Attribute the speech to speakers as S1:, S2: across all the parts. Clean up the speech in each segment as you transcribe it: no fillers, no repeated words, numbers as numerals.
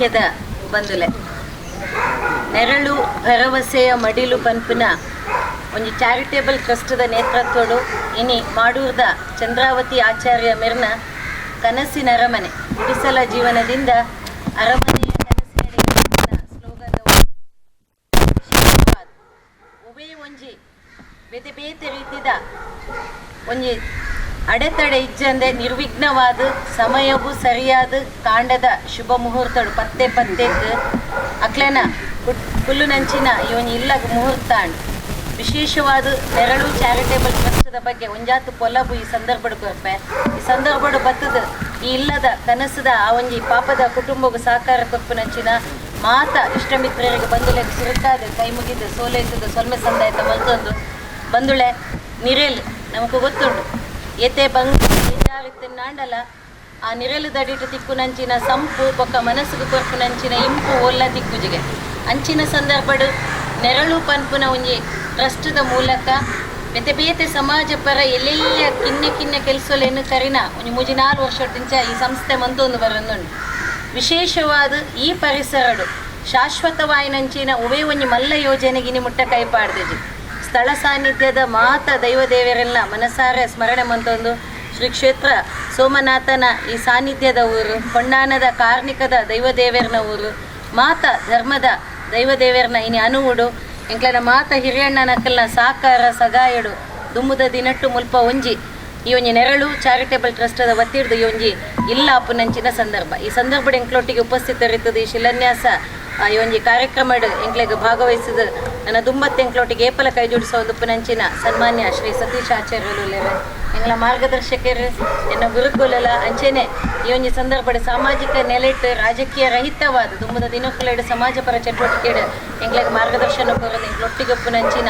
S1: ಭಾಗ್ಯದ ಬಂದುಲೆ ನೆರಳು ಭರವಸೆಯ ಮಡಿಲು ಪಂಪಿನ ಒಂದು ಚಾರಿಟೇಬಲ್ ಟ್ರಸ್ಟ್ದ ನೇತೃತ್ವಡು ಇನಿ ಮಾಡೂರ್ದ ಚಂದ್ರಾವತಿ ಆಚಾರ್ಯ ಮೆರ್ನ ಕನಸಿನ ಅರಮನೆ ಗುಡಿಸಲ ಜೀವನದಿಂದ ಅರಮನೆಯ ಕನಸಿನ ಸ್ಲೋಗನ್ ಒವೇ ಒಂಜಿ ಬೇತೆ ಬೇತೆ ರೀತಿದ ಒಂಜಿ ಅಡೆತಡೆ ಇಜ್ಜಂದೆ ನಿರ್ವಿಘ್ನವಾದ ಸಮಯವು ಸರಿಯಾದ ಕಾಂಡದ ಶುಭ ಮುಹೂರ್ತಡು ಪತ್ತೆ ಪತ್ತೆಗೆ ಅಕ್ಲೆನ ಹುಲ್ಲು ನಂಚಿನ ಇವನ್ ಇಲ್ಲಗ ಮುಹೂರ್ತ ವಿಶೇಷವಾದ ನೆರಳು ಚಾರಿಟೇಬಲ್ ಟ್ರಸ್ಟ್ದ ಬಗ್ಗೆ ಒಂಜಾತು ಪೊಲಬು ಈ ಸಂದರ್ಭಡು ಕೊರ್ಪೆ ಈ ಸಂದರ್ಭಡು ಬತ್ತದ ಈ ಇಲ್ಲದ ಕನಸದ ಆ ಒಂಜಿ ಪಾಪದ ಕುಟುಂಬಗೂ ಸಹಕಾರ ಕೊರ್ಪು ನಂಚಿನ ಮಾತ ಇಷ್ಟಮಿತ್ರರಿಗೆ ಬಂದುಲೆ ಸುರುಕಾದ ಕೈ ಮುಗಿದು ಸೋಲೈತದ ಸೊಲ್ಮೆ ಸಂದಾಯತ ಮಲ್ತೊಂದು ಬಂದುಳೆ ನಿರೇಲ್ ನಮಗೂ ಗೊತ್ತುಂಟು ಏತೆ ಬಂಗಾರಿತ್ತನ್ನಾಂಡಲ ಆ ನಿರೇಲು ದಡಿಟು ತಿಕ್ಕು ನಂಚಿನ ಸಂಪು ಬೊಕ್ಕ ಮನಸ್ಸಿಗೆ ಕೊರ್ಪು ನಂಚಿನ ಇಂಪು ಒಲ್ಲ ದಿಕ್ಕುಜಿಗೆ ಅಂಚಿನ ಸಂದರ್ಭಡು ನೆರಳು ಪನ್ಪುನ ಒಂಜಿ ಟ್ರಸ್ಟ್ದ ಮೂಲಕ ಬೇತೆ ಬೇತೆ ಸಮಾಜ ಪರ ಎಲ್ಲೆಲ್ಲ ಕಿನ್ನೆ ಕೆಲಸಲೇನು ಕರಿನ ಒಂಜಿ 3-4 ವರ್ಷದಿಂದ ಈ ಸಂಸ್ಥೆ ಮಂತೊಂದು ಬರೊಂದುಂಡು ವಿಶೇಷವಾದ ಈ ಪರಿಸರಡು ಶಾಶ್ವತವಾಯಿನಂಚಿನ ಒವೇ ಒಂಜಿ ಮಲ್ಲ ಯೋಜನೆಗಿನಿ ಮುಟ್ಟ ಕೈಪಾಡ್ದಿಜಿ ಸ್ಥಳ ಸಾನ್ನಿಧ್ಯದ ಮಾತ ದೈವದೇವರೆಲ್ಲ ಮನಸಾರೆ ಸ್ಮರಣೆ ಮಂತೊಂದು ಶ್ರೀ ಕ್ಷೇತ್ರ ಸೋಮನಾಥನ ಈ ಸಾನ್ನಿಧ್ಯದ ಊರು ಹೊಣ್ಣಾನದ ಕಾರ್ಣಿಕದ ದೈವದೇವರನ ಊರು ಮಾತ ಧರ್ಮದ ದೈವದೇವರನ ಇನಿ ಅನುವುಡು ಎಂಕ್ಲನ ಮಾತ ಹಿರಿಯಣ್ಣನಕಲ್ನ ಸಾಕಾರ ಸಗಾಯಡು ದುಮ್ಮುದ ದಿನಟ್ಟು ಮುಲ್ಪ ಒಂಜಿ ಈ ಒಂಜಿ ನೆರಳು ಚಾರಿಟೇಬಲ್ ಟ್ರಸ್ಟದ ಒತ್ತಿಡ್ದು ಈ ಒಂಜಿ ಇಲ್ಲ ಅಪ್ಪುನಂಚಿನ ಸಂದರ್ಭ ಈ ಸಂದರ್ಭಡ್ ಎಂಕ್ಲೊಟ್ಟಿಗೆ ಉಪಸ್ಥಿತರಿರ್ತದೆ ಈ ಶಿಲಾನ್ಯಾಸ ಈ ಒಂಜಿ ಕಾರ್ಯಕ್ರಮಡ್ ಎಂಕ್ಲೆಗ್ ಭಾಗವಹಿಸಿದ ನನ್ನ ದುಂಬತ್ತು ಎಂಕ್ಲೊಟ್ಟಿಗೆ ಏಪಲ ಕೈ ಜೋಡಿಸೋ ಉಪ್ಪುನಂಚಿನ ಸನ್ಮಾನ್ಯ ಶ್ರೀ ಸತೀಶ್ ಆಚಾರ್ಯರು ಎಂಗ್ಲ ಮಾರ್ಗದರ್ಶಕರು ಎನ್ನ ಗುರುಕುಲಲ ಅಂಚೆನೆ ಈ ಒಂಜಿ ಸಂದರ್ಭಡ್ ಸಾಮಾಜಿಕ ನೆಲೆಟ್ ರಾಜಕೀಯ ರಹಿತವಾದ ದುಂಬದ ದಿನಕುಲೆಡ್ ಸಮಾಜಪರ ಚಟುವಟಿಕೆಡ್ ಎಂಗ್ಲೆಗ್ ಮಾರ್ಗದರ್ಶನ ಕೊರದು ಎಂಕ್ಲೊಟ್ಟಿಗೆ ಉಪ್ಪುನಂಚಿನ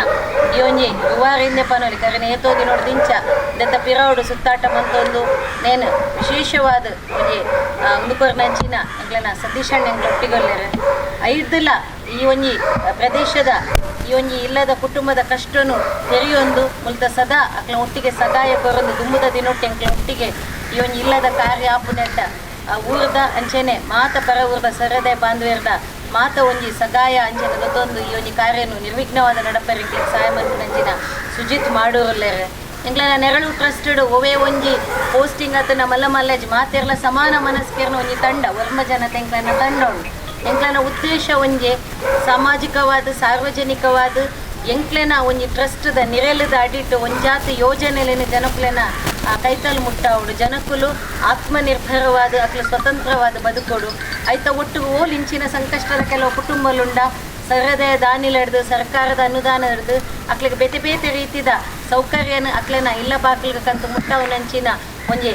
S1: ಈ ಒಂಜಿ ಯುವಾರಿಂದೆ ಪನೋಲಿ ಕರೆನ ಏತೋದಿ ನೋಡ್ದಿಂಚ ದೆತ್ತ ಪಿರೌಡು ಸುತ್ತಾಟ ಮಂತೊಂದು ನೇನು ವಿಶೇಷವಾದ ಒಂಜಿ ಉಂದುಕೊರ್ನಂಚಿನ ಎಂಗ್ಲನ ಸತೀಶಣ್ಣ ಎಂಗ್ಲೊಟ್ಟಿಗೊಲ್ಲೆರು ಐದಲ್ಲ ಈ ಒಂಜಿ ಪ್ರದೇಶದ ಈ ಒಂಜಿ ಇಲ್ಲದ ಕುಟುಂಬದ ಕಷ್ಟನು ತೆರೆಯೊಂದು ಮುಲ್ತ ಸದಾ ಅಕ್ಲ ಒಟ್ಟಿಗೆ ಸಗಾಯ ಕೊರೊಂದು ದುಂಬುದ ದಿನೊಟ್ಟು ಎಂಕ್ಲ ಒಟ್ಟಿಗೆ ಈ ಒಂಜಿ ಇಲ್ಲದ ಕಾರ್ಯ ಆಪುನೆಟ್ಟ ಊರ್ದ ಅಂಚೆನೆ ಮಾತ ಪರ ಊರ್ದ ಸರದೆ ಬಾಂಧವ್ಯರ್ದ ಮಾತ ಒಂಜಿ ಸಗಾಯ ಅಂಚೆನೆ ಗೊತ್ತೊಂದು ಈ ಒಂಜಿ ಕಾರ್ಯನು ನಿರ್ವಿಘ್ನವಾದ ನಡಪರಿಗೆ ಸಹಾಯ ಮಂತ್ರಿನಂಚಿನ ಸುಜಿತ್ ಮಾಡೂರಲ್ಲೇರೆ ಎಂಗ್ಲನ ನೆರಳು ಟ್ರಸ್ಟಡ್ ಒವೇ ಒಂಜಿ ಪೋಸ್ಟಿಂಗ್ ಅತನ ಮಲ್ಲ ಮಲ್ಲೇಜ್ ಮಾತೆರ್ಲ ಸಮಾನ ಮನಸ್ಕೇರ್ನ ಒಂಜಿ ತಂಡ ವರ್ಮ ಜನತೆ ಎಂಕ್ಲನ ತಂಡ ಉಂಟು ಎಂಕ್ಲನ ಉದ್ದೇಶ ಒಂಜಿ ಸಾಮಾಜಿಕವಾದ ಸಾರ್ವಜನಿಕವಾದ ಎಂಕ್ಲೆನ ಒಂಜಿ ಟ್ರಸ್ಟ್ದ ನಿರೇಲದ ಅಡಿಟ್ಟು ಒಂಜಾತು ಯೋಜನೆಲೇನು ಜನಕುಲೆನ ಕೈತಲು ಮುಟ್ಟಾವುಡು ಜನಕುಲು ಆತ್ಮನಿರ್ಭರವಾದ ಅಕ್ಲ ಸ್ವತಂತ್ರವಾದ ಬದುಕೋಡು ಐತ ಒಟ್ಟಿಗೆ ಇಂಚಿನ ಸಂಕಷ್ಟದ ಕೆಲವು ಕುಟುಂಬಲುಂಡ ಸರದೆ ದಾನಿಲಡ್ದು ಸರ್ಕಾರದ ಅನುದಾನ ಹಿಡ್ದು ಅಕ್ಲಿಗೆ ಬೇತೆ ಬೇತೆ ರೀತಿದ ಸೌಕರ್ಯನ ಅಕ್ಲೆನ ಇಲ್ಲ ಬಾಕ್ಲಿಗೆ ಕಂತು ಮುಟ್ಟವನಂಚಿನ ಒಂಜಿ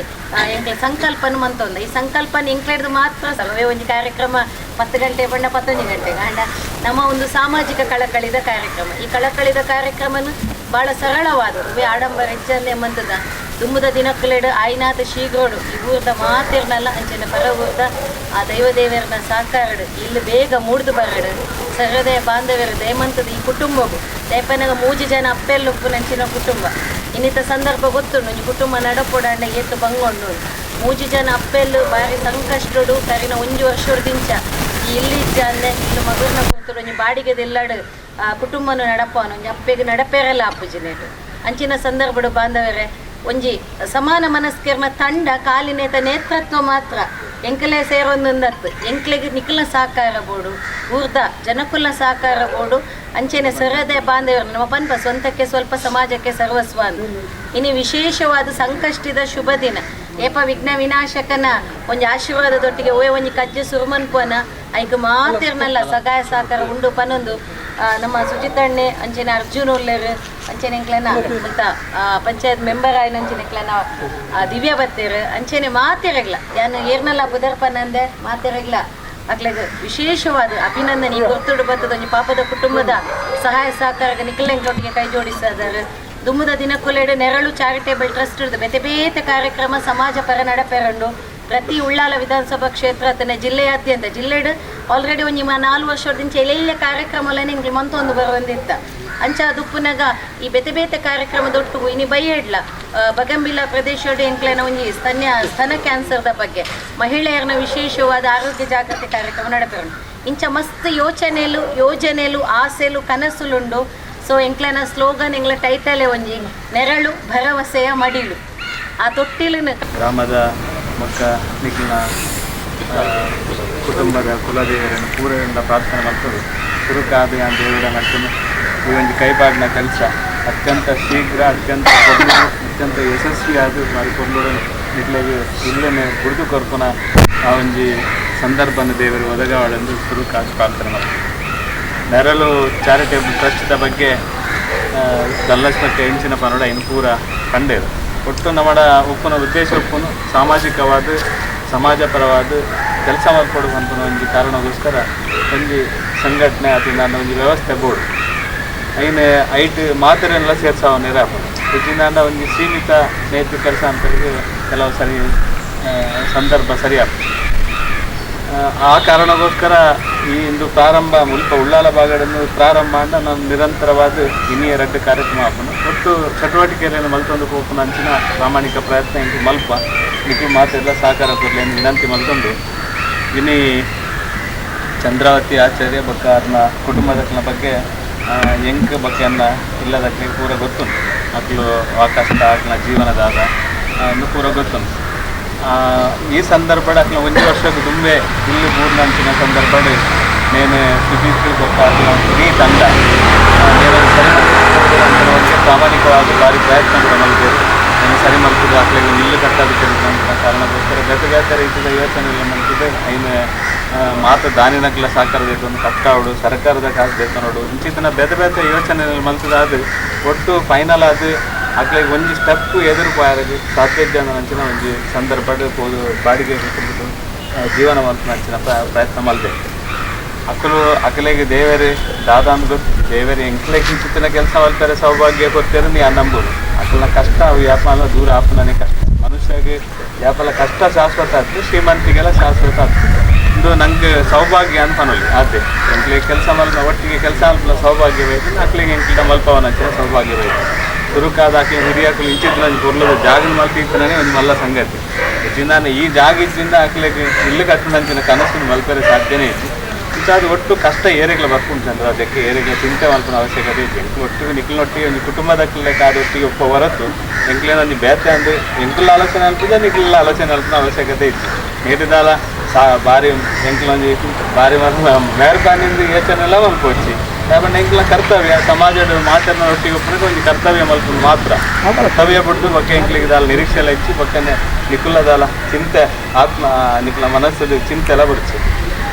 S1: ಎಂಕ್ಲೆ ಸಂಕಲ್ಪನ ಮಂತೊಂದು ಈ ಸಂಕಲ್ಪನ ಎಂಕ್ಲೆಡ್ದು ಮಾತ್ರ ಸಲವೇ ಒಂಜಿ ಕಾರ್ಯಕ್ರಮ 10 ಗಂಟೆ ಬಣ್ಣ 11 ಗಂಟೆಗೆ ಆಂಡ ನಮ್ಮ ಒಂದು ಸಾಮಾಜಿಕ ಕಳಕಳಿದ ಕಾರ್ಯಕ್ರಮ ಈ ಕಳಕಳಿದ ಕಾರ್ಯಕ್ರಮನು ಭಾಳ ಸರಳವಾದ ಆಡಂಬರ ಹೆಚ್ಚಂದೆ ಮಂತದ ದುಮ್ಮದ ದಿನಕ್ಕಲೆಡು ಆಯ್ನಾಥ ಶೀಗ್ರೋಡು ಈ ಊರ್ದ ಮಾತಿರ್ನಲ್ಲ ಅಂಚೆನ ಪರ ಊರ್ದ ಆ ದೈವದೇವರನ್ನ ಸಾಕಾರಡು ಇಲ್ಲಿ ಬೇಗ ಮೂಡ್ದು ಬರಡು ಸರದಯ ಬಾಂಧವ್ಯರು ದಯಮಂತದ ಈ ಕುಟುಂಬವು ದಯಪನಾಗ 3 ಜನ ಅಪ್ಪೆಲ್ಲ ಉಪ್ಪು ನಂಚಿನ ಕುಟುಂಬ ಇನ್ನಿತ ಸಂದರ್ಭ ಗೊತ್ತುಂಡು ಈ ಕುಟುಂಬ ನಡಪೋಡಾಂಡ ಎತ್ತು ಬಂಗೊಂಡು 3 ಜನ ಅಪ್ಪೆಲ್ಲು ಬಾರಿ ಸಂಕಷ್ಟಡು ಕರಿನ 1 ವರ್ಷದಿಂಚ ಈ ಇಲ್ಲಿಜ್ಜ ಅಂದೆ ಇನ್ನು ಮಗುರ್ನ ಕೂತುಡು ಒಂಜಿ ಬಾಡಿಗೆದೆಲ್ಲಾಡು ಕುಟುಂಬನು ನಡಪವನು ಒಂಜಿ ಅಪ್ಪೆಗೆ ನಡಪೇರಲ್ಲ ಅಪ್ಪುಜಿನೇಟು ಅಂಚಿನ ಸಂದರ್ಭಡು ಬಾಂಧವರೇ ಒಂಜಿ ಸಮಾನ ಮನಸ್ಕರ್ನ ತಂಡ ಕಾಲಿನೇತ ನೇತೃತ್ವ ಮಾತ್ರ ಎಂಕಲೆ ಸೇರೊಂದತ್ತು ಎಂಕ್ಲೆಗೆ ನಿಖಲ ಸಹಕಾರ ಬೋಡು ಊರ್ದ ಜನಕುಲ ಸಹಕಾರ ಬೋಡು ಅಂಚೆನೆ ಸರದೆ ಬಾಂಧವರು ನಮ್ಮ ಪನ್ಪ ಸ್ವಂತಕ್ಕೆ ಸ್ವಲ್ಪ ಸಮಾಜಕ್ಕೆ ಸರ್ವಸ್ವ ಇನಿ ವಿಶೇಷವಾದ ಸಂಕಷ್ಟಿದ ಶುಭ ದಿನ ಏಪ ವಿಘ್ನ ವಿನಾಶಕನ ಒಂಜಿ ಆಶೀರ್ವಾದದೊಟ್ಟಿಗೆ ಓಯ್ ಒಂಜಿ ಕಜ್ಜೆ ಸುರುಮನ್ಪನ ಐಕ ಮಾತಿರ್ನಲ್ಲ ಸಗಾಯ ಸಹಕಾರ ಉಂಡು ಪನೊಂದು ನಮ್ಮ ಸುಜಿತಣ್ಣೆ ಅಂಚೆನ ಅರ್ಜುನ್ ಒಲ್ಲೆರು ಅಂಚೆನೆ ಎಂಕ್ಲೆನ ಅಂತ ಪಂಚಾಯತ್ ಮೆಂಬರ್ ಆಯ್ನ ಅಂಚೆನೆ ಎಂಕ್ಲೆನ ದಿವ್ಯ ಬತ್ತೇರು ಅಂಚೆನೆ ಮಾತಿರಗ್ಲ ಯಾನು ಏರ್ನಲ್ಲ ಬುದರ್ಪನಂದೆ ಮಾತಿರಗ್ಲ ಅಕ್ಲೆಗೆ ವಿಶೇಷವಾದ ಅಭಿನಂದನೆ ಈ ಗೊತ್ತುಡು ಬತ್ತದ ಒಂಜಿ ಪಾಪದ ಕುಟುಂಬದ ಸಹಾಯ ಸಹಕಾರಕ್ಕೆ ನಿಖಲೆಂಕ್ಲೊಟ್ಟಿಗೆ ಕೈ ಜೋಡಿಸಿದ್ದಾರೆ ದುಮ್ಮದ ದಿನಕುಲೆಡು ನೆರಳು ಚಾರಿಟೇಬಲ್ ಟ್ರಸ್ಟ್ ಬೇತೆ ಬೇತೆ ಕಾರ್ಯಕ್ರಮ ಸಮಾಜ ಪರ ನಡಪೆರಂಡು ಪ್ರತಿ ಉಳ್ಳಾಲ ವಿಧಾನಸಭಾ ಕ್ಷೇತ್ರ ಜಿಲ್ಲೆಯಾದ್ಯಂತ ಜಿಲ್ಲೆಡ್ ಆಲ್ರೆಡಿ ಒಂಜಿ 4 ವರ್ಷದಿಂದ ಎಲ್ಲ ಕಾರ್ಯಕ್ರಮ ನಿಂಗೆ ಮಂತೊಂದು ಬರುವಂದಿತ್ತ ಅಂಚ ದುಪ್ಪುನಾಗ ಈ ಬೇತೆ ಬೇತೆ ಕಾರ್ಯಕ್ರಮದೊಟ್ಟು ಇನಿ ಬೈಯಡ್ಲ ಬಗಂಬಿಲ ಪ್ರದೇಶದ ಎಂಕ್ಲೈನ ಒಂಜಿ ಸ್ತನ ಕ್ಯಾನ್ಸರ್ದ ಬಗ್ಗೆ ಮಹಿಳೆಯರನ್ನ ವಿಶೇಷವಾದ ಆರೋಗ್ಯ ಜಾಗೃತಿ ಕಾರ್ಯಕ್ರಮ ನಡೆಪೇರು ಇಂಚ ಮಸ್ತ್ ಯೋಜನೆಲು ಆಸೆಲು ಕನಸುಲುಂಡು. ಸೊ ಎಂಕ್ಲೈನ ಸ್ಲೋಗನ್ ಎಂಗ್ಲ ಟೈಟಲೇ ಒಂಜಿ ನೆರಳು ಭರವಸೆಯ ಮಡಿಲು. ಆ ತೊಟ್ಟಿಲಿನ
S2: ಗ್ರಾಮದ ಮಕ್ಕ ನಿಖಿಲ ಕುಟುಂಬದ ಕುಲದೇವರನ್ನು ಪೂರದಿಂದ ಪ್ರಾರ್ಥನೆ ಮಾಡ್ತದೆ ಸುರುಕಾದೆ ಅಂತ ಹೇಳುವ ಮಾಡ್ತೀನಿ. ಈ ಒಂದು ಕೈಪಾಡಿನ ಕೆಲಸ ಅತ್ಯಂತ ಶೀಘ್ರ ಅತ್ಯಂತ ಯಶಸ್ವಿಯಾದ ಮಾಡಿಕೊಂಡು ನಿಟ್ಲೆಗೆ ಇಲ್ಲೇ ಕುಡಿದು ಕೊರ್ಪುನ ಆ ಒಂದು ಸಂದರ್ಭನ ದೇವರು ಒದಗಾವಳೆಂದು ಸುರುಕಾದ ಪ್ರಾರ್ಥನೆ ಮಾಡ್ತಾರೆ. ನೆರಳು ಚಾರಿಟೇಬಲ್ ಟ್ರಸ್ಟ್ದ ಬಗ್ಗೆ ದಲ್ಲಸ್ಮಕ್ಕೆ ಹೆಂಚಿನ ಪನ್ನಡ ಇನ್ನು ಪೂರ ಕಂಡೇರು. ಒಟ್ಟು ನಮ್ಮ ಉಪ್ಪುನ ಉದ್ದೇಶ ಉಪ್ಪುನು ಸಾಮಾಜಿಕವಾದ ಸಮಾಜಪರವಾದ ಕೆಲಸ ಮಾಡ್ಕೊಡುವಂಥ ಒಂದು ಕಾರಣಕ್ಕೋಸ್ಕರ ಒಂದು ಸಂಘಟನೆ ಅಥವಾ ನಾನು ಒಂದು ವ್ಯವಸ್ಥೆ ಬೋರ್ಡು ಐನ ಐಟ್ ಮಾತ್ರೆಲ್ಲ ಸೇರ್ಸಾವ ನಿರಾಪ ಇದರಿಂದ ಒಂದು ಸೀಮಿತ ನೇತೃತ್ವ ಕೆಲಸ ಅಂತ ಕೆಲವು ಸರಿ ಸಂದರ್ಭ ಸರಿಯಾಗ್ತದೆ. ಆ ಕಾರಣಕ್ಕೋಸ್ಕರ ಈ ಇಂದು ಪ್ರಾರಂಭ ಮುಲ್ಪ ಉಳ್ಳಾಲ ಭಾಗಗಳನ್ನು ಪ್ರಾರಂಭ ಅಂತ ನಾನು ನಿರಂತರವಾದ ಇನ್ನಿಯ 2 ಕಾರ್ಯಕ್ರಮ ಹಾಕೋಣ ಒಟ್ಟು ಚಟುವಟಿಕೆಯನ್ನು ಮಲ್ತೊಂದು ಹೋಗೋಣ ಅಂಚಿನ ಪ್ರಾಮಾಣಿಕ ಪ್ರಯತ್ನ ಇಂದು ಮಲ್ಪ ನಿಖಿಲ್ ಮಾತೆಲ್ಲ ಸಹಕಾರ ಕೊಡಲಿ ಎಂದು ವಿನಂತಿ ಮಲ್ತೊಂದು ಇನಿ ಚಂದ್ರಾವತಿ ಆಚಾರ್ಯ ಬಕ್ಕಾರ್ನ ಕುಟುಂಬದ ಬಗ್ಗೆ ಎಂಕ ಬಗ್ಗೆಯನ್ನ ಇಲ್ಲದಕ್ಕೆ ಪೂರ ಗೊತ್ತುಂಟು. ಮಕ್ಕಳು ವಾಕಷ್ಟ ಆಕ್ಲ ಜೀವನದಾದ ಪೂರ ಗೊತ್ತುಂಟು. ಈ ಸಂದರ್ಭದ ಅಕ್ಲ 1 ವರ್ಷದ ದುಂಬೆ ಇಲ್ಲಿ ಮೂರ್ನಂಚಿನ ಸಂದರ್ಭದ ನೇನು ಸುಜಿತ್ ಗೊತ್ತಾಗಲ ಈ ತಂಡ ನೇನು ಸರಿ ಪ್ರಾಮಾಣಿಕವಾಗಿ ಭಾರಿ ಪ್ರಯತ್ನ ಕೂಡ ಮಲ್ತೇವೆ. నేను సరి మలుపుగా అట్లా ఇల్లు కట్టాల్సిన కారణక్ಕೋಸ್ಕರ ಬೇತೆ ರೀತಿಯ ಯೋಚನೆಗಳು ಮಂತಿದೆ. ಐನು ಮಾತ ದಾನಿನಕ್ಲ ಸಾಕಾರ ದೇತೊಂದು ಕಟ್ಟಾವಡು ಸರ್ಕಾರದ ಕಾಸು ದೇತ ನೋಡು ಇಂಚಿನ ಬೇತೆ ಯೋಚನೆಗಳು ಮಲ್ತದಾದ ಒಟ್ಟು ಫೈನಲ್ ಅದು ಅಕ್ಲಿಗೆ ಒಂದು ಸ್ಟೆಪ್ ಎದುರು ಪಾಯರಿಗೆ ಸಾಧ್ಯ ಅಂಚಿನ ಒಂದು ಸಂದರ್ಭ ಬಾಡಿಗೆ ಜೀವನ ಮಲ್ತು ಅಂಚಿನ ಪ್ರಯತ್ನ ಮಲ್ದೆ. ಅಕಲಿಗೆ ದೇವರೇ ದಾದ ಅಂದ್ ಗೊತ್ತು ದೇವರೇ ಎಂಕ್ಲೆಗೆ ಇಂಚಿನ ಕೆಲಸ ಮಲ್ತಾರೆ ಸೌಭಾಗ್ಯ ಕೊಡ್ತಾರೆ ನೀ ನಂಬೋದು ಅಕಲ್ನ ಕಷ್ಟ ಅವು ವ್ಯಾಪಾರ ದೂರ ಆಪನೇ ಕಷ್ಟ ಮನುಷ್ಯಗೆ ವ್ಯಾಪಾರ ಕಷ್ಟ ಶಾಶ್ವತ ಆಗ್ತದೆ ಶ್ರೀಮಂತಿಗೆಲ್ಲ ಶಾಶ್ವತ ಆಗ್ತದೆ. ಇದು ನಂಗೆ ಸೌಭಾಗ್ಯ ಅಂತ ಅನ್ನೋಲಿ ಅದೇ ಎಂಕ್ಲಿಗೆ ಕೆಲಸ ಮಲ್ಪ ಒಟ್ಟಿಗೆ ಕೆಲಸ ಮಲ್ಪ ಸೌಭಾಗ್ಯವಾಯ್ತು ಅಕ್ಲಿಗೆ ಎಂಕ್ಲಿನ ಮಲ್ಪವನ ಸೌಭಾಗ್ಯವಾಯ್ತು. ಸುರುಕಾದ ಆಕೆ ಹಿರಿಯಾಕಲು ಇಂಚಿನ ಕೊರ್ಲದ ಜಾಗನ ಮಲ್ತಿದ್ದಾನೆ ಒಂದು ಮಲ್ಲ ಸಂಗತಿ ನಾನು ಈ ಜಾಗ ಇದ್ದಿಂದ ಆಕಲಿಗೆ ಇಲ್ಲು ಕಟ್ಟಿದಂಚಿನ ಕನಸಿನ ಮಲ್ಪರೆ ಸಾಧ್ಯನೇ ಇತ್ತು. ಅದು ಒಟ್ಟು ಕಷ್ಟ ಏರಿಗಳು ಬರ್ಕೊಂಡ್ರೆ ಅದಕ್ಕೆ ಏರಿಗಳ ಚಿಂತೆ ಮಲ್ಪನ ಅವಶ್ಯಕತೆ ಇದೆ. ಒಟ್ಟಿಗೆ ನಿಖಿಲೊಟ್ಟಿಗೆ ಒಂದು ಕುಟುಂಬದಕ್ಕೆ ಒಟ್ಟಿಗೆ ಒಪ್ಪ ಹೊರತು ಎಂಕ್ಲೇನ ಒಂದು ಬೇತೆ ಅಂದರೆ ಎಂಕ್ಲ ಆಲೋಚನೆ ಅಲ್ಪಿದೆ ನಿಖಿಲ ಆಲೋಚನೆ ಅಲ್ಪನ ಅವಶ್ಯಕತೆ ಇತ್ತು. ನೀಡಿದಾಲ ಭಾರಿ ಎಂಕ್ಲೊಂದು ಭಾರಿ ಮೆಹರ್ಬಾನಿಂದ ಯೋಚನೆ ಎಲ್ಲ ಮಲ್ಪೊಚ್ಚಿ ಯಾಕಂದ್ರೆ ಎಂಕ್ಲ ಕರ್ತವ್ಯ ಸಮಾಜದ ಮಾತನ್ನ ಒಟ್ಟಿಗೆ ಒಪ್ಪರಿಗೆ ಒಂದು ಕರ್ತವ್ಯ ಮಲ್ಪನ ಮಾತ್ರ ಕರ್ತವ್ಯ ಬಿಡ್ದು ಬಗ್ಗೆ ಎಂಕ್ಲಿಗೆ ದಾಲ ನಿರೀಕ್ಷೆ ಎಲ್ಲ ಇಚ್ಚಿ ಬಕ್ಕನೆ ನಿಖುಲದಾಲ ಚಿಂತೆ ಆತ್ಮ ನಿಖಿಲ ಮನಸ್ಸದು ಚಿಂತೆ ಎಲ್ಲ ಬಿಡ್ಸಿ.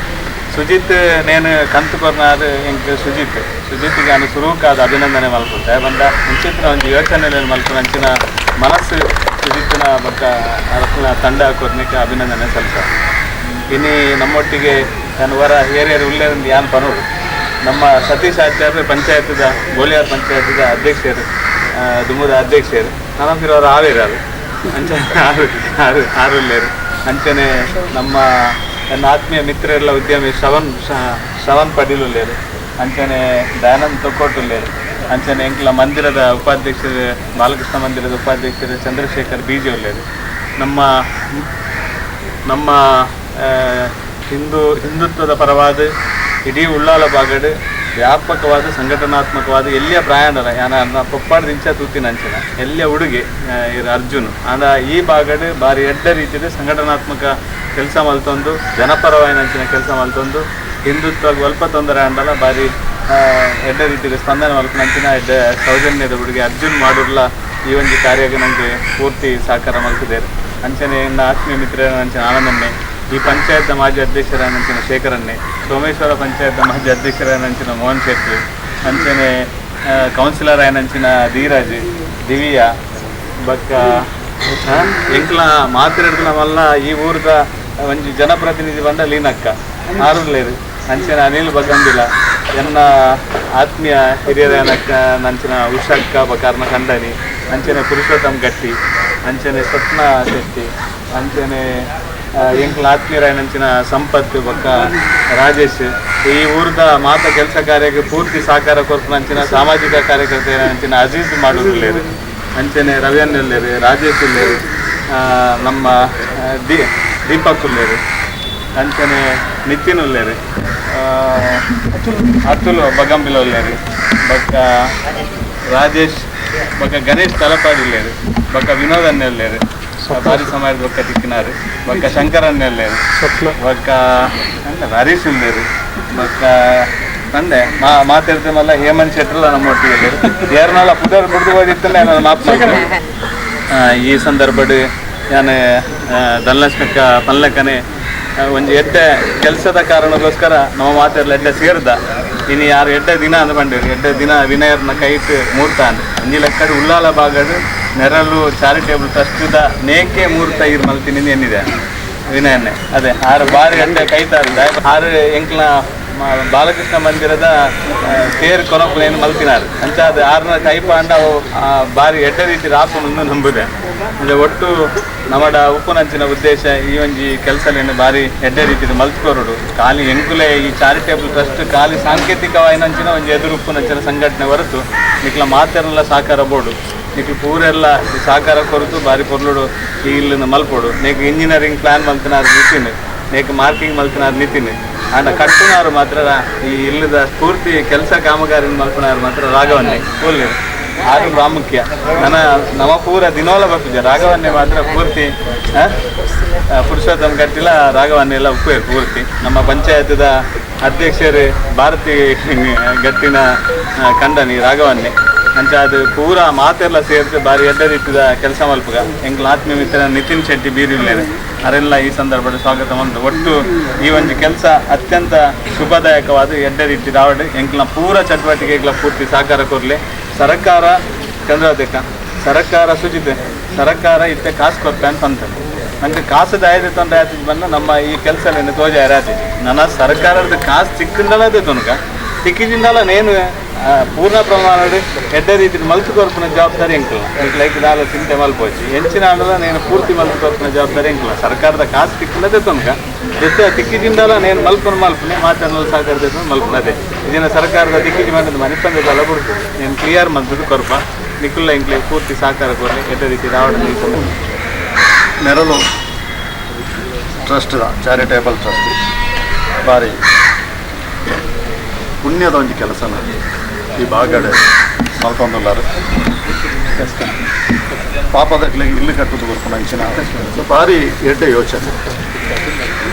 S2: ಸುಜಿತ್ ನೇನು ಕಂತು ಕೊರ್ನಾರು ಎಂಕ್ ಸುಜಿತ್ಗೆ ನಾನು ಸುರುಕಾದ ಅಭಿನಂದನೆ ಮಲ್ಪುತ್ತೆ ಬಂದ ಮುಂಚಿನ ಒಂದು ಯೋಚನೆ ಮಲ್ಪು ಅಂಚಿನ ಮನಸ್ಸು ಸುಜಿತ್ನ ಬಕ್ಕ ಅದನ್ನ ತಂಡ ಕೊರ್ನಿಕ್ಕೆ ಅಭಿನಂದನೆ ಸಲ್ಲಿಸ. ಇನ್ನು ನಮ್ಮೊಟ್ಟಿಗೆ ನಾನು ವರ ಹಿರಿಯರು ಉಳ್ಳೇರಿಂದ ಯಾನ್ ಪನೋರು ನಮ್ಮ ಸತೀಶ್ ಆಚಾರ್ಯ ಪಂಚಾಯತ್ದ ಗೋಲಿಯಾರ್ ಪಂಚಾಯತ್ದ ಅಧ್ಯಕ್ಷರು ದುಮ್ಮದ ಅಧ್ಯಕ್ಷರು ನನಗಿರೋರು ಆವೇರು ಅಂಚನೆ ಆರು ಉಳ್ಳೇರು ಅಂಚನೆ ನಮ್ಮ ನನ್ನ ಆತ್ಮೀಯ ಮಿತ್ರರೆಲ್ಲ ಉದ್ಯಮಿ ಶ್ರವಣ್ ಪಡೀಲ್ ಉಳ್ಳೇರು ಅಂಚನೆ ದಯಾನಂದ್ ತೊಕ್ಕೋಟುಳ್ಳೇರು ಅಂಚನೆ ಎಂಕ್ಲ ಮಂದಿರದ ಉಪಾಧ್ಯಕ್ಷರು ಬಾಲಕೃಷ್ಣ ಮಂದಿರದ ಉಪಾಧ್ಯಕ್ಷರು ಚಂದ್ರಶೇಖರ್ ಬೀಜಿ ಉಳ್ಳೇರು ನಮ್ಮ ಹಿಂದುತ್ವದ ಪರವಾದ ಇಡೀ ಉಳ್ಳಾಲ ಭಾಗಡ್ ವ್ಯಾಪಕವಾದ ಸಂಘಟನಾತ್ಮಕವಾದ ಎಲ್ಲಿಯ ಪ್ರಯಾಣರ ಯಾನ ಪೊಪ್ಪಾಡ್ದಿಂಚ ತೂತಿನ ಅಂಚಿನ ಎಲ್ಲಿಯ ಹುಡುಗಿ ಅರ್ಜುನ್ ಅಂದ ಈ ಭಾಗಡ್ ಭಾರಿ ಎಡ್ಡ ರೀತಿಯ ಸಂಘಟನಾತ್ಮಕ ಕೆಲಸ ಮಲ್ತೊಂದು ಜನಪರವಾಯಿನ ಅಂಚಿನ ಕೆಲಸ ಮಲ್ತೊಂದು ಹಿಂದುತ್ವಕ್ಕೆ ಸ್ವಲ್ಪ ತೊಂದರೆ ಅಂಡಲ್ಲ ಭಾರಿ ಎಡ್ಡ ರೀತಿಯ ಸ್ಪಂದನೆ ಮಲ್ಪನ ಅಂಚಿನ ಎಡ್ಡ ಸೌಜನ್ಯದ ಹುಡುಗಿ ಅರ್ಜುನ್ ಮಾಡೋರ್ಲ ಈ ಒಂದು ಕಾರ್ಯಕ್ಕೆ ನನಗೆ ಪೂರ್ತಿ ಸಹಕಾರ ಮಲ್ತಿದ್ದಾರೆ. ಅಂಚನೆ ಇನ್ನು ಆತ್ಮೀಯ ಮಿತ್ರ ಅಂಚಿನ ಆನಂದನ್ನೇ ಈ ಪಂಚಾಯತ್ನ ಮಾಜಿ ಅಧ್ಯಕ್ಷರಾದಂಚಿನ ಶೇಖರನ್ನೇ ಸೋಮೇಶ್ವರ ಪಂಚಾಯತ್ನ ಮಾಜಿ ಅಧ್ಯಕ್ಷರಾದಂಚಿನ ಮೋಹನ್ ಶೆಟ್ಟಿ ಅಂಚನೆ ಕೌನ್ಸಿಲರ್ ಆಯ್ನಂಚಿನ ಧೀರಾಜ್ ದಿವ್ಯಾ ಬಕ್ಕ ಎಂಕ್ಲ ಮಾತಾಡಿದ ಮಲ್ಲ ಈ ಊರದ ಒಂದು ಜನಪ್ರತಿನಿಧಿ ಬಂದ ಲೀನಕ್ಕ ಆರುಳ್ಳೇರು ಅಂಚಿನ ಅನಿಲ್ ಬಗಂದಿಲ್ಲ ಎನ್ನ ಆತ್ಮೀಯ ಹಿರಿಯರನಕ್ಕ ನಂಚಿನ ಉಷಕ್ಕ ಬಕಾರ್ನ ಖಂಡನಿ ಅಂಚನೆ ಪುರುಷೋತ್ತಮ್ ಗಟ್ಟಿ ಅಂಚನೆ ಸ್ವಪ್ನ ಶೆಟ್ಟಿ ಅಂಚನೆ ಎಂಕ್ಲ ಆತ್ಮೀಯರಾಯನಂಚಿನ ಸಂಪತ್ ಬೊಕ್ಕ ರಾಜೇಶ್ ಈ ಊರ್ದ ಮಾತ ಕೆಲಸ ಕಾರ್ಯಕ್ಕೆ ಪೂರ್ತಿ ಸಹಕಾರ ಕೊರ್ಪುನಂಚಿನ ಸಾಮಾಜಿಕ ಕಾರ್ಯಕರ್ತೆಯಂಚಿನ ಅಜೀಜ್ ಮಾಡೋದಿಲ್ಲೇರು ಅಂಚನೆ ರವಿಯನ್ ಇಲ್ಲೇರು ರಾಜೇಶ್ ಇಲ್ಲೇರು ನಮ್ಮ ದೀಪಕ್ ಉಲ್ಲೇರು ಅಂಚನೆ ನಿತಿನ್ ಉಲ್ಲೇರು ಅತುಲ್ ಬಗಂಬಿಲ ಉಲ್ಲೇರು ಬೊಕ್ಕ ರಾಜೇಶ್ ಬೊಕ್ಕ ಗಣೇಶ್ ತಲಪಾಡಿ ಇಲ್ಲೇರು ಬೊಕ್ಕ ವಿನೋದ್ ಅನ್ನ ಇಲ್ಲೇರು ಭಾರಿ ಸಮಾಜದ ಬೊಕ್ಕ ತಿಕ್ಕಿನಾರು ಬೊಕ್ಕ ಶಂಕರನ್ನ ಇಲ್ಲೇರು ಬೊಕ್ಕ ಹರೀಶ್ ಇಲ್ಲೇರು ಬೊಕ್ಕ ತಂದೆ ಮಾತಾಡ್ತೇವಲ್ಲ ಹೇಮಂತ್ ಶೆಟ್ರಲ್ಲ ನಮ್ಮ ಒಟ್ಟಿಗೆ ಯಾರನ್ನೆಲ್ಲ ಪುದರ್ ಬಿಡ್ದು ಹೋದಿತ್ತಲ್ಲ ನಾನು ಮಾತನಾಡ್ತೀನಿ ಈ ಸಂದರ್ಭಡ್ ನಾನು ಧನಲಕ್ಷ್ಮಿಕ್ಕ ಪನ್ಲಕ್ಕನೆ ಒಂದು ಎಡ್ಡೆ ಕೆಲಸದ ಕಾರಣಕ್ಕೋಸ್ಕರ ನಾವು ಮಾತೆಲ್ಲ ಎಡ್ಡೆ ಸೇರ್ದ ಇನ್ನು ಯಾರು ಎಡ್ಡೆ ದಿನ ಅಂದ್ ಬಂದಿರಿ ಎಡ್ಡೆ ದಿನ ವಿನಯರ್ನ ಕೈಟ್ ಮೂರ್ತ ಅಂದ್ ಅಂಜಿ ಲೆಕ್ಕದ ಉಲ್ಲಾಲ ಭಾಗದು ನೆರಳು ಚಾರಿಟೇಬಲ್ ಟ್ರಸ್ಟ್ದ ನೇಕೆ ಮೂರ್ತ ಇರ್ ಮಲ್ತೀನಿ ಏನಿದೆ ವಿನಯನ್ನೇ ಅದೇ ಆರು ಬಾರಿ ಎಡ್ಡೆ ಕೈತಾರಿದ ಆರು ಎಂಕ್ಲ ಬಾಲಕೃಷ್ಣ ಮಂದಿರದ ತೇರು ಕೊನಪುನೇನು ಮಲ್ತಿನಾರು ಅಂಚ ಅದು ಆರ್ನ ಕೈಪಾಂಡ ಬಾರಿ ಎಡ್ಡೆ ರೀತಿ ರಾಪುನನ್ನು ನಂಬುದೆ ಅಂದರೆ ಒಟ್ಟು ನಮ್ಮಡ ಉಪ್ಪುನಂಚಿನ ಉದ್ದೇಶ ಈ ಒಂಜಿ ಕೆಲಸಲೇನು ಬಾರಿ ಎಡ್ಡೆ ರೀತಿಯಲ್ಲಿ ಮಲ್ತ್ಕೊರೋಡು ಖಾಲಿ ಎಂಕುಲೆ ಈ ಚಾರಿಟೇಬಲ್ ಟ್ರಸ್ಟ್ ಖಾಲಿ ಸಾಂಕೇತಿಕವಾಯಿನಂಚಿನ ಒಂಜಿ ಎದುರು ಉಪ್ಪುನಂಚಿನ ಸಂಘಟನೆ ಹೊರತು ನಿಕ್ಲ ಮಾತೆಲ್ಲ ಸಾಕಾರ ಬೋಡು ನಿಕ್ಲು ಪೂರೆಲ್ಲ ಈ ಸಾಕಾರ ಕೊರತು ಬಾರಿ ಪೊರ್ಲುಡು ಈ ಇಲ್ಲಿನ ಮಲ್ಪೋಡು ನೀಕು ಇಂಜಿನಿಯರಿಂಗ್ ಪ್ಲಾನ್ ಮಲ್ತಿನಾರು ನಿತಿನ್ ನೀಕು ಮಾರ್ಕಿಂಗ್ ಮಲ್ತಿನಾರು ನಿತಿನ್ ಆಂಡ ಕಟ್ಟುನಾರು ಮಾತ್ರ ಈ ಇಲ್ಲದ ಪೂರ್ತಿ ಕೆಲಸ ಕಾಮಗಾರಿನ ಮಲ್ಪನಾರು ಮಾತ್ರ ರಾಘವನ್ನೇ ಕೂಲಿ ಆರು ಪ್ರಾಮುಖ್ಯ ನಮ್ಮ ಪೂರ ದಿನೋಲ ಬರ್ತಿದ್ದೆ ರಾಘವನ್ನೇ ಮಾತ್ರ ಪೂರ್ತಿ ಪುರುಷೋತ್ತಮ ಗಟ್ಟಿಲ ರಾಘವನ್ನೇ ಎಲ್ಲ ಉಪ್ಪೇರು ಪೂರ್ತಿ ನಮ್ಮ ಪಂಚಾಯತ್ದ ಅಧ್ಯಕ್ಷರು ಭಾರತಿ ಗಟ್ಟಿನ ಕಂಡನಿ ರಾಘವನ್ನೇ ಅಂಚ ಅದು ಪೂರ ಮಾತೆಲ್ಲ ಸೇರಿಸಿ ಬಾರಿ ಎಡ್ಡ ರೀತಿಯ ಕೆಲಸ ಮಲ್ಪಗ ಎಂಕ್ಲ ಆತ್ಮೀಯ ಮಿತ್ರ ನಿತಿನ್ ಶೆಟ್ಟಿ ಬೀರಿಲ್ಲೇನೆ ಅವರೆಲ್ಲ ಈ ಸಂದರ್ಭದಲ್ಲಿ ಸ್ವಾಗತ ಬಂದು ಒಟ್ಟು ಈ ಒಂದು ಕೆಲಸ ಅತ್ಯಂತ ಶುಭದಾಯಕವಾದ ಎಡ್ಡ ರೀತಿ ರಾವಡ್ ಎಂಕ್ಲ ಪೂರ ಚಟುವಟಿಕೆಗಳ ಪೂರ್ತಿ ಸಹಕಾರ ಕೊರಲಿ ಸರ್ಕಾರ ಚಂದ್ರದೇಕ ಸರ್ಕಾರ ಸುಜಿತೆ ಸರ್ಕಾರ ಇತ್ತೆ ಕಾಸು ಕೊಡ್ತೆ ಅಂತ ಅಂತಾರೆ ನನಗೆ ಕಾಸು ದಾಯದ ತೊಂದರೆ ಆಯ್ತು ಬಂದು ನಮ್ಮ ಈ ಕೆಲಸ ತೋಜ ಯಾರಾತಿ ನನ್ನ ಸರ್ಕಾರದ ಕಾಸು ಸಿಕ್ಕಿಂದಲೇ ತನಕ ಸಿಕ್ಕಿದಿಂದಲ್ಲ ನೇನು ಪೂರ್ಣ ಪ್ರಮಾಣದ ಎಡ್ಡ ರೀತಿ ಮಲ್ತು ಕೊರ್ಪುನ ಜವಾಬ್ದಾರಿ ಎಂಕಲ್ಲ ಈಗ ಲೈಕ್ ದಾಲ ಚಿಂತೆ ಮಲ್ಪೋಚಿ ಹೆಂಚಿನ ಆಡಲ್ಲ నేను ಪೂರ್ತಿ ಮಲ್ತು ಕೊರ್ಪುನ ಜವಾಬ್ದಾರಿ ಎಂಕಲ್ಲ ಸರ್ಕಾರದ ಕಾಸು ತಿಕ್ಕಿಲ್ಲದೆ ತನಕ ಜೊತೆ ತಿಕ್ಕಿದಿಂದಲ್ಲ నేను ಮಲ್ಪನೆ ಮಾತನ್ನ ಸಹಕರಿಸಿದ ಮಲ್ಪನದೆ ಇದನ್ನ ಸರ್ಕಾರದ ತಿಕ್ಕಿಜಿ ಮಾಡಿದ ಮನಿಪಂದಲ್ಲ ಬಿಡ್ತು నేను ಕ್ಲಿಯರ್ ಮಲ್ತದು ಕೊರ್ಪ ನಿಕ್ಕುಲ್ಲ ಇಂಕ್ಲೆ ಪೂರ್ತಿ ಸಹಕಾರ ಕೊರಲಿ ಎಡ್ಡ ರೀತಿ ರಾವಣ
S3: ನೆರಳು ಟ್ರಸ್ಟ್ ಚಾರಿಟೇಬಲ್ ಟ್ರಸ್ಟ್ ಬಾರಿ ಪುಣ್ಯದ ಒಂದು ಕೆಲಸನ ಈ ಬಾಗಡೆ ಮಲ್ಕೊಂಡಲ್ಲಾರು ಪಾಪದಕ್ಕೆ ಇಲ್ಲು ಕಟ್ಟುದು ಬರ್ಕೊಂಡು ಅಂಚಿನ ಭಾರಿ ಎಡ್ಡೆ ಯೋಚನೆ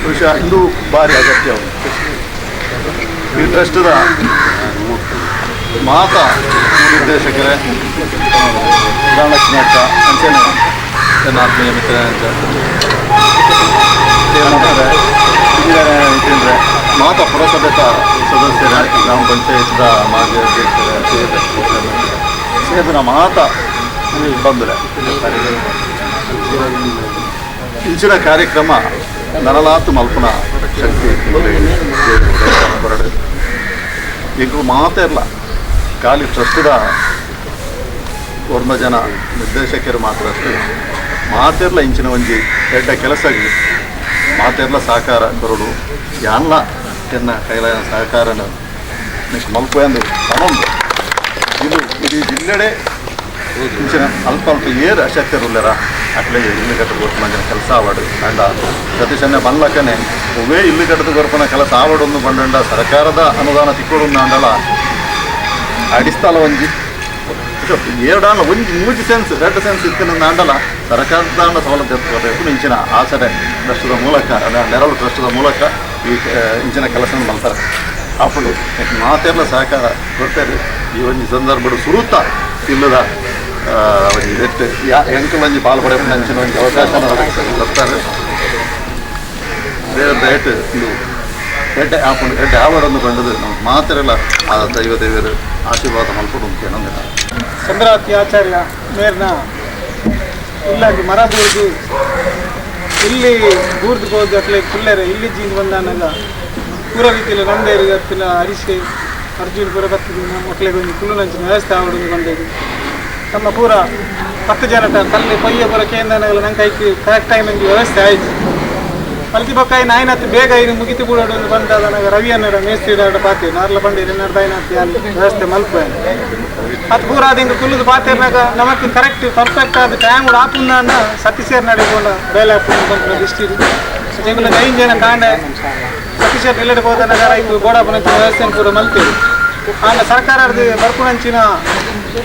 S3: ವಿಷಯ ಇದು ಭಾರಿ ಅಗತ್ಯ ಈ ಟ್ರಸ್ಟ್ದ ಮಾತ ನಿರ್ದೇಶಕರೇ ಧನಲಕ್ಷ್ಮಿ ಅಕ್ಕ ಅಂಚನೆ ನನ್ನ ಆತ್ಮೀಯ ಮಿತ್ರ ಇಂಜಿನಿಯರ್ ಮಾತಾ ಪುರಸಭೆತ ಸದಸ್ಯರ ಗ್ರಾಮ ಪಂಚಾಯತ್ದ ಮಾಜಿ ಅಧ್ಯಕ್ಷರ ಸೇದನ ಮಾತಾ ಬಂದರೆ ಇಂಚಿನ ಕಾರ್ಯಕ್ರಮ ನರಲಾತು ಮಲ್ಪನ ಶಕ್ತಿ ಹೊರಡು ಈಗ ಮಾತೇ ಇಲ್ಲ ಖಾಲಿ ಟ್ರಸ್ಟ್ದ ಒಂದು ಜನ ನಿರ್ದೇಶಕರು ಮಾತ್ರ ಅಷ್ಟೇ ಮಾತೆರ್ಲ ಇಂಚಿನ ಒಂಜಿ ಎಡ್ಡ ಕೆಲಸಗಳು ಮಾತೆರ್ಲ ಸಹಕಾರ ಕೊರಡು ಯಾನ್ಲ ಎನ್ನ ಕೈಲಾಯ ಸಹಕಾರನ ನೆಕ್ಸ್ಟ್ ಮಲ್ಪಂದು ತನೊಂದು ಇದು ಇಡೀ ಜಿಲ್ಲೆಡೆ ಇಂಚಿನ ಅಲ್ಪ ಅಲ್ಪ ಏರು ಅಶಕ್ತರುಲ್ಲರ ಅಟ್ಲೇ ಇಲ್ಲು ಕಟ್ಟದು ಗೊರ್ಪನ ಕೆಲಸ ಆವಾಡು ಅಂಡ ಸತೀಶನ್ನೇ ಬಂದ್ಲಕ್ಕನೆ ಒವೇ ಇಲ್ಲು ಕಟ್ಟದು ಗೊರ್ಪನ ಕೆಲಸ ಆವಾಡೊಂದು ಬಂಡ ಸರ್ಕಾರದ ಅನುದಾನ ತಿಕ್ಕೊಡು ಅಂಡಲ ಅಡಿಸ್ತಲ ಒಂಜಿ ಏಡಾನ ಒಂಜಿ ಮೂಜಿ ಸೆನ್ಸ್ ರೆಡ್ ಸೆನ್ಸ್ ಇತ್ತಿನ ಅಂಡಲ ಸರ್ಕಾರದ ಸೌಲಭ್ಯ ಇಂಚಿನ ಆಸರೆ ಟ್ರಸ್ಟ್ದ ಮೂಲಕ ನೆರಳು ಟ್ರಸ್ಟ್ದ ಮೂಲಕ ಈ ಇಂಚಿನ ಕೆಲಸ ಮಾಡ್ತಾರೆ ಅప్పుడు ಮಾತೆಲ್ಲ ಸಹಕಾರ ಕೊಡ್ತಾರೆ ಈ ಒಂದು ಸಂದರ್ಭ ಸುರುತ್ತ ಇಲ್ಲದ ಒಂದು ಎಟ್ಟು ಎಂಕಲಂಜಿ ಪಾಲ್ಪಡೆ ಅಂಚಿನ ಒಂದು ಅವಕಾಶ ಬರ್ತಾರೆ ಬೇರೆ ಇದು ಎಡ್ಡೆ ಆಪುಂಡು ಎಡ್ಡೆ ಆವಡನ್ನು ಬಂಡದು ನಮ್ಮ ಮಾತೆಲ್ಲ ಆ ದೈವ ದೇವರು ಆಶೀರ್ವಾದ ಮಲ್ಪಡು ಅಂತ ಏನಂದ್ರೆ
S4: ಚಂದ್ರಾವತಿ ಆಚಾರ್ಯ ಮೇರ್ನ ಇಲ್ಲಾಗಿ ಮರ ಬೂರ್ದು ಇಲ್ಲಿ ಬೂರ್ದು ಹೋಗಿ ಅಟ್ಲೆ ಕುಲ್ಲೆರೆ ಇಲ್ಲಿ ಜೀನ್ ಬಂದಾನಾಗ ಪೂರ ರೀತಿಯಲ್ಲಿ ನಂದೇರಿಗೆ ಹತ್ತಿನ ಹರಿಸೆ ಅರ್ಜುನ್ ಪೂರ ಬತ್ತಿನ ಮಕ್ಕಳಿಗೆ ಒಂದು ಕುಲ್ಲುನಂಚಿನ ವ್ಯವಸ್ಥೆ ಆವಡನ್ನು ಬಂದಿದ್ದು ನಮ್ಮ ಪೂರ 10 ಜನ ತಲ್ಲಿ ಪಯ್ಯ ಪೂರ ಕೇಂದ್ರಗಳ ನಂಗೆ ಕೈಗೆ ಕರೆಕ್ಟ್ ಟೈಮಿಂಗ್ ವ್ಯವಸ್ಥೆ ಆಯಿತು ಮಲ್ತಿ ಬೊಕ್ಕಾಯಿ ನಾಯಿನತ್ತು ಬೇಗ ಇನ್ನು ಮುಗಿತು ಬಿಡೋಡು ಒಂದು ಬಂದಾದ ನನಗೆ ರವಿ ಅನ್ನೋಡ ಮೇಸ್ತ್ರಿ ಪಾತಿ ನಾರ್ಲ ಬಂಡಿ ನಡೆದಾಯಿನತ್ತು ವ್ಯವಸ್ಥೆ ಮಲ್ಪ ಅದು ಪೂರ ಅದು ಹಿಂಗೆ ಕುಲ್ಲದು ಪಾತಿರ್ನಾಗ ನಮಗೆ ಕರೆಕ್ಟ್ ಪರ್ಫೆಕ್ಟ್ ಆದ ಟೈಮ್ ಕೂಡ ಆಪುಂದ ಸತೀಶೇರ್ ನಡೆಕೊಂಡು ಬೇಲೆ ಹಾಕೊಂಡು ಡಿಸ್ಟಿಕ್ ಜಂಗುಲ ನೈನ್ ಜನ ಕಾಂಡೆ ಸತೀಶೇರ್ ನಿಲ್ಲಡೆ ಹೋದನಾಗ ಇದು ಗೋಡಾಪುನಂಚಿನ ವ್ಯವಸ್ಥೆ ಪೂರ ಮಲ್ತೀವಿ ಆಂಡ ಸರ್ಕಾರದ ಬರ್ಪುನಂಚಿನ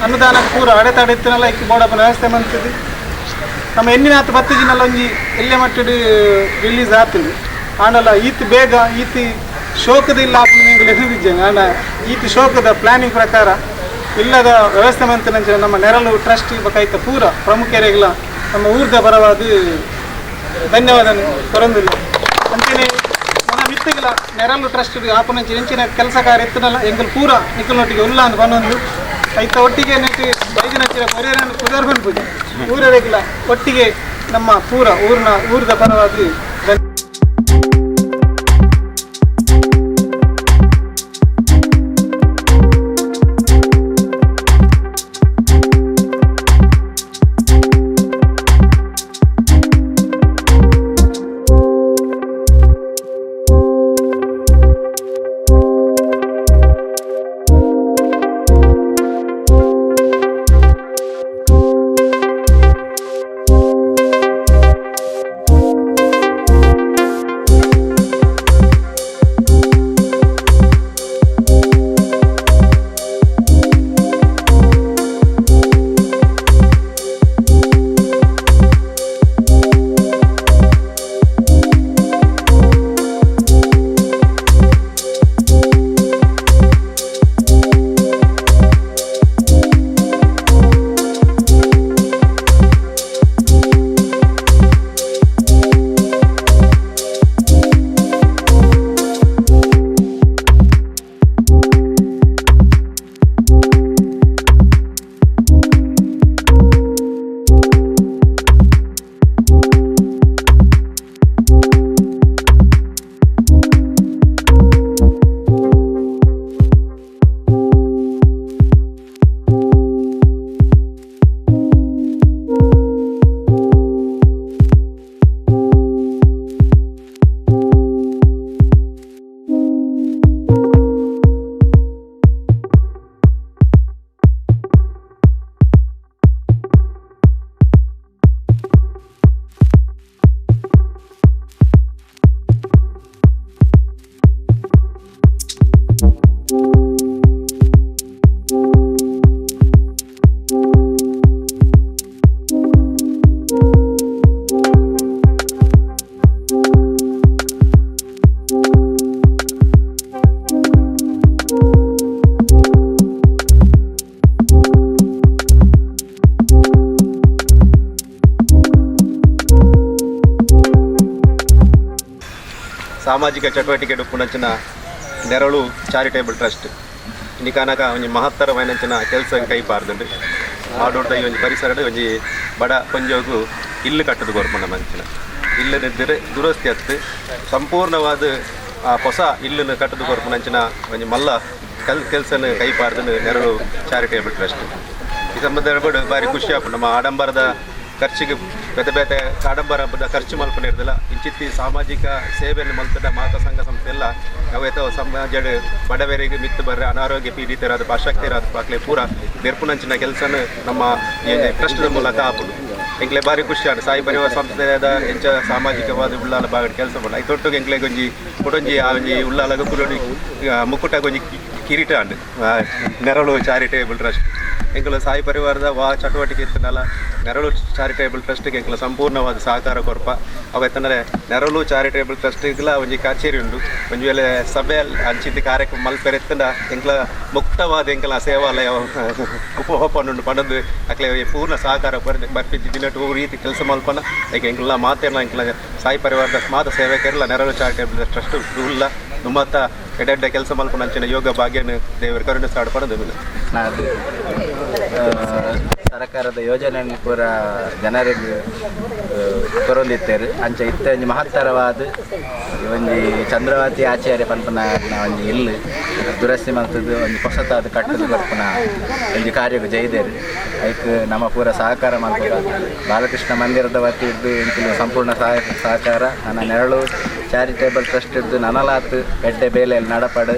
S4: ಅನುದಾನ ಪೂರ ಅಡೆತಡೆತ್ತಿನಲ್ಲ ಇಕ್ಕಿ ಬೋಡಪ್ಪನ ವ್ಯವಸ್ಥೆ ಮಂತಿದ್ದು ನಮ್ಮ ಎಣ್ಣಿನಾತು 10 ದಿನಲ್ಲ ಒಂಜಿ ಎಲ್ಲೆ ಮಟ್ಟಡು ರಿಲೀಸ್ ಆಗ್ತದೆ ಆಂಡಲ್ಲ ಈತ್ ಬೇಗ ಈತಿ ಶೋಕದ ಇಲ್ಲ ಆಪು ನಿಂಗೆ ಲೆಹಿದ್ದಂಗೆ ಆಂಡ ಈತಿ ಶೋಕದ ಪ್ಲಾನಿಂಗ್ ಪ್ರಕಾರ ಇಲ್ಲದ ವ್ಯವಸ್ಥೆ ಮಂತಿನ ನಮ್ಮ ನೆರಳು ಟ್ರಸ್ಟ್ ಬೇಕಾಯ್ತ ಪೂರ ಪ್ರಮುಖರಿಗೆಲ್ಲ ನಮ್ಮ ಊರ್ದ ಪರವಾದ ಧನ್ಯವಾದ ಕೊರಂದಿಲ್ಲ ಅಂತೀನಿ మన మిత్తిగల నెరలు ట్రస్ట్ ఆపనుంచి ఎంచిన ಕೆಲಸ ಕಾರ್ಯ ಎತ್ತನಲ್ಲ ಎಂಗಲ್ ಪೂರ ನಿಕ್ಕಲೊಟ್ಟಿಗೆ ಉಲ್ಲ ಅಂತ ಬಂದೊಂದು ಐತ ಒಟ್ಟಿಗೆ ನೆಟ್ಟಿ ಬೈದಿನ ಹಚ್ಚಿರ ಪರಿಹಾರ ಕುದರ್ಕೊಂಡು ಪೂಜೆ ಊರಡಿಗಿಲ್ಲ ಒಟ್ಟಿಗೆ ನಮ್ಮ ಪೂರ ಊರದ ಪರವಾಗಿ
S5: ಸಾಮಾಜಿಕ ಚಟುವಟಿಕೆ ಪುನಂಚಿನ ನೆರಳು ಚಾರಿಟೇಬಲ್ ಟ್ರಸ್ಟ್ ಇನ್ನಿಕಾನಕ ಒಂಜಿ ಮಹತ್ತರವಾಯಿನಂಚಿನ ಕೆಲಸ ಕೈಪಾರ್ದುಂಡು ಮಾಡೋಡ್ದ ಈ ಒಂಜಿ ಪರಿಸರದ ಒಂಜಿ ಬಡ ಕೊಂಜೋಗು ಇಲ್ಲು ಕಟ್ಟದು ಗೋರ್ಪಂಡ ಮಂಚಿನ ಇಲ್ಲದಿದ್ದರೆ ದುರಸ್ತಿ ಹತ್ತು ಸಂಪೂರ್ಣವಾದ ಆ ಹೊಸ ಇಲ್ಲನ್ನು ಕಟ್ಟದು ಗೋರ್ಪಂಡಂಚಿನ ಒಂಜಿ ಮಲ್ಲ ಕೆಲಸನ ಕೈಪಾರ್ದು ನೆರಳು ಚಾರಿಟೇಬಲ್ ಟ್ರಸ್ಟ್ ಈ ಸಂಬಂಧ ಭಾರಿ ಖುಷಿ ಆಪು ನಮ್ಮ ಆಡಂಬರದ ಖರ್ಚಿಗೆ ಬೇತೆ ಬೇತೆ ಆಡಂಬರ ಹಬ್ಬದ ಖರ್ಚು ಮಲ್ಪನಿರ್ದಿಲ್ಲ ಇಂಚಿತ್ತಿ ಸಾಮಾಜಿಕ ಸೇವೆಯನ್ನು ಮಲ್ತದ ಮಾತ ಸಂಘ ಸಂಸ್ಥೆ ಎಲ್ಲ ನಾವೈತ ಸಮಾಜದ ಬಡವರಿಗೆ ಮಿತ್ತು ಬರ್ರೆ ಅನಾರೋಗ್ಯ ಪೀಡಿತರಾದ ಅಶಕ್ತರಾದ ಪಾಕ್ಲೆ ಪೂರ ಬೆರ್ಪುನಂಚಿನ ಕೆಲಸನ ನಮ್ಮ ಟ್ರಸ್ಟ್ದ ಮೂಲಕ ಆಪುದು ಎಂಕ್ಲೆ ಭಾರಿ ಖುಷಿ ಆಡು ಸಾಯಿ ಪರಿವಾರ ಸಂಸ್ಥೆದ ಎಂಚ ಸಾಮಾಜಿಕವಾದ ಉಳ್ಳಾಲ ಬಾಗಡ್ ಕೆಲಸ ಮಾಡ ಐತೊಟ್ಟಿಗೆ ಎಂಕ್ಲೆ ಗೊಂಜಿ ಕೊಡೊಂಜಿ ಆ ಒಂಜಿ ಉಳ್ಳಾಲಗ ಕುಲೊಂಜಿ ಮುಕ್ಕುಟ ಗೊಂಜಿ ಕಿರೀಟ ಅಂಡು ನೆರಳು ಚಾರಿಟೇಬಲ್ ಟ್ರಸ್ಟ್ ಎಂಕಲು ಸಾಯಿ ಪರಿವಾರದ ಚಟುವಟಿಕೆ ಇತ್ತನಲ್ಲ ನೆರಳು ಚಾರಿಟೇಬಲ್ ಟ್ರಸ್ಟ್ಗೆ ಎಂಕಲ ಸಂಪೂರ್ಣವಾದ ಸಹಕಾರ ಕೊರಪ ಅವತ್ತಂದರೆ ನೆರಳು ಚಾರಿಟೇಬಲ್ ಟ್ರಸ್ಟಿಗೆಲ್ಲ ಒಂಜಿ ಕಚೇರಿ ಉಂಡು ಒಂಜಿ ವೇಳೆ ಸಭೆ ಅಂಚಿದ್ದ ಕಾರ್ಯಕ್ರಮ ಮಲ್ಪೆರೆತ್ತಂಡ ಎಂಕಲ ಮುಕ್ತವಾದ ಎಂಕಲ ಸೇವಾಲಯ ಉಪಹೋಪನುಂಡು ಪಡೆದು ಅಕ್ಲೆ ಪೂರ್ಣ ಸಹಕಾರ ಬರ್ಪಿದ್ದು ದಿನಟು ರೀತಿ ಕೆಲಸ ಮಲ್ಪನ ಈಗ ಎಂಕಲ ಮಾತೇನ ಎಂಕಲ ಸಾಯಿ ಪರಿವಾರದ ಮಾತ ಸೇವಕರೆಲ್ಲ ನೆರಳು ಚಾರಿಟೇಬಲ್ ಟ್ರಸ್ಟ್ ಉಲ್ಲ ನುಮ್ಮತ್ತ ಎಡೆಡ್ಡ ಕೆಲಸ ಮಲ್ಪನ ಅಂಚಿನ ಯೋಗ ಭಾಗ್ಯನ ದೇವರ ಕರುಣೆ ಸಾಡು ಪಡೆದು
S6: ಸರ್ಕಾರದ ಯೋಜನೆಯನ್ನು ಪೂರ ಜನರಿಗೆ ಕೊರೊಂದಿತ್ತೇರು ಅಂಚ ಇತ್ತ ಒಂಜಿ ಮಹತ್ತರವಾದ ಒಂಜಿ ಚಂದ್ರವತಿ ಆಚಾರ್ಯ ಪನ್ಪನ ಒಂಜಿ ಇಲ್ಲು ದುರಸ್ತಿ ಮಲ್ತದ್ದು ಒಂದು ಹೊಸತಾದ ಕಟ್ಟದ ಬರ್ಪುನ ಒಂದು ಕಾರ್ಯಕ್ಕೆ ಜೈದೇರು ಅದಕ್ಕೆ ನಮ್ಮ ಪೂರ ಸಹಕಾರ ಮಾಡ್ಬೇಕು. ಬಾಲಕೃಷ್ಣ ಮಂದಿರದ ವತಿಯಿದ್ದು ಇಂತಿನ ಸಂಪೂರ್ಣ ಸಹಕಾರ ನನ್ನ ನೆರಳು ಚಾರಿಟೇಬಲ್ ಟ್ರಸ್ಟ್ ಇದ್ದು ನನಲಾತ್ ಎಡ್ಡೆ ಬೇಲೆಯಲ್ಲಿ ನಡಪಡು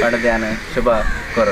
S6: ಪಡೆದ್ಯಾನು ಶುಭ ಕೋರ.